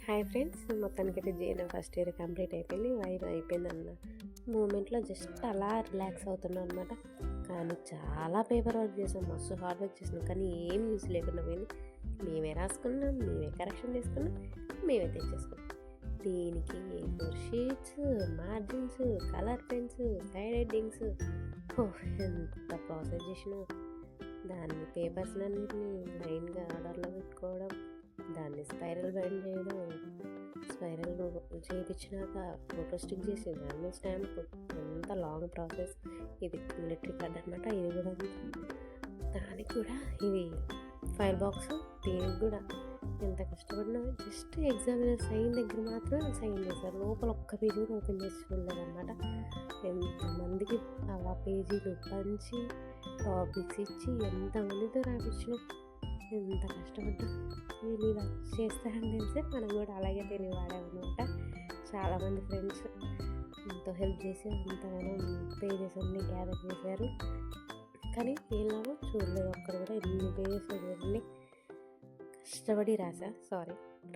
Hi friends, మొత్తానికైతే GNM first year complete అయిపోయింది. Vibe అయిపోయిందన్న మూమెంట్లో జస్ట్ అలా రిలాక్స్ అవుతున్నాం అనమాట. కానీ చాలా పేపర్ వర్క్ చేసాం, మస్తు హార్డ్ వర్క్ చేసినాం, కానీ ఏం యూజ్ లేకుండా పోయింది. మేమే రాసుకున్నాం, మేమే కరెక్షన్ చేసుకున్నాం, మేమే తెచ్చేసుకున్నాం. దీనికి sheets, margins, colour pens, side headings, ఎంత ప్రాసెస్ చేసినా. దాన్ని పేపర్స్ అన్నిటిని లైన్గా ఆర్డర్లో పెట్టుకోవడం, దాన్ని స్పైరల్ బైండ్ చేయడం, స్పైరల్ చేయించినాక ఫోటో స్టిక్ చేసి దాని మీద స్టాంప్, ఎంత లాంగ్ ప్రాసెస్. ఇది మిలిటరీ కార్డ్ అనమాట. ఇది కూడా దానికి కూడా ఇది ఫైల్ బాక్స్, దీనికి కూడా ఎంత కష్టపడినా. జస్ట్ ఎగ్జామినర్ సైన్ దగ్గర మాత్రం సైన్ చేశారు, లోపల ఒక్క పేజీ కూడా ఓపెన్ చేసి చూడలేదన్నమాట. ఎంతమందికి అలా పేజీలు పంచి టాపిక్స్ ఇచ్చి ఎంతమందితో రాపించినాం, ఎంత కష్టపడ్డా. వీళ్ళు ఇలా చేస్తారని తెలిసే మనం కూడా అలాగే తెలివి వాడామన్నమాట. చాలామంది ఫ్రెండ్స్ ఎంతో హెల్ప్ చేసి అంతగానో పేజెస్ అన్నీ గ్యాదర్ చేశారు. కానీ వీళ్ళలో చూడలేదు ఒక్కరు కూడా. ఎన్ని పేజెస్ చూడండి, కష్టపడి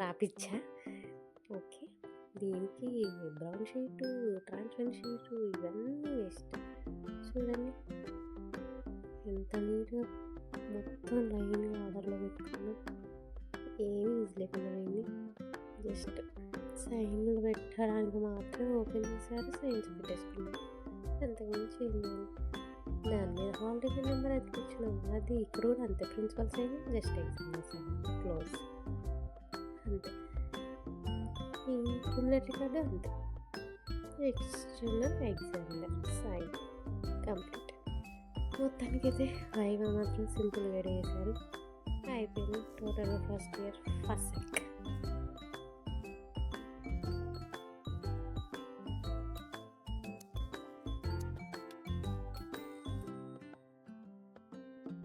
రాపిచ్చా. ఓకే, దీనికి బ్రౌన్ షీటు, ట్రాన్స్పరెంట్ షీటు ఇవన్నీ వేస్ట్. చూడండి ఎంత నీట్గా మొత్తం లైన్గా ఆర్డర్లో పెట్టుకున్నాం. ఏమీ యూజ్ లేకుండా పోయింది. జస్ట్ సైన్లు పెట్టడానికి మాత్రం ఓపెన్ చేశారు, సైన్స్ పెట్టేసుకున్నాం. అంతకుమించి ఏం లేదు. దాని మీద హాలిడే నెంబర్ అతికించినాం. అది ఇక్కడ కూడా అంతే, principal sign, just exam sign, close, అంతే. ఈ క్యుములేటరీ కార్డు అంతే, ఎక్స్టర్నల్ ఎగ్జామినర్ సైన్, కంప్లీట్. మొత్తానికైతే వైవా మాత్రం సింపుల్గా చేశారు. అయిపోయింది టోటల్గా ఫస్ట్ ఇయర్ ఫస్ట్ సెక్.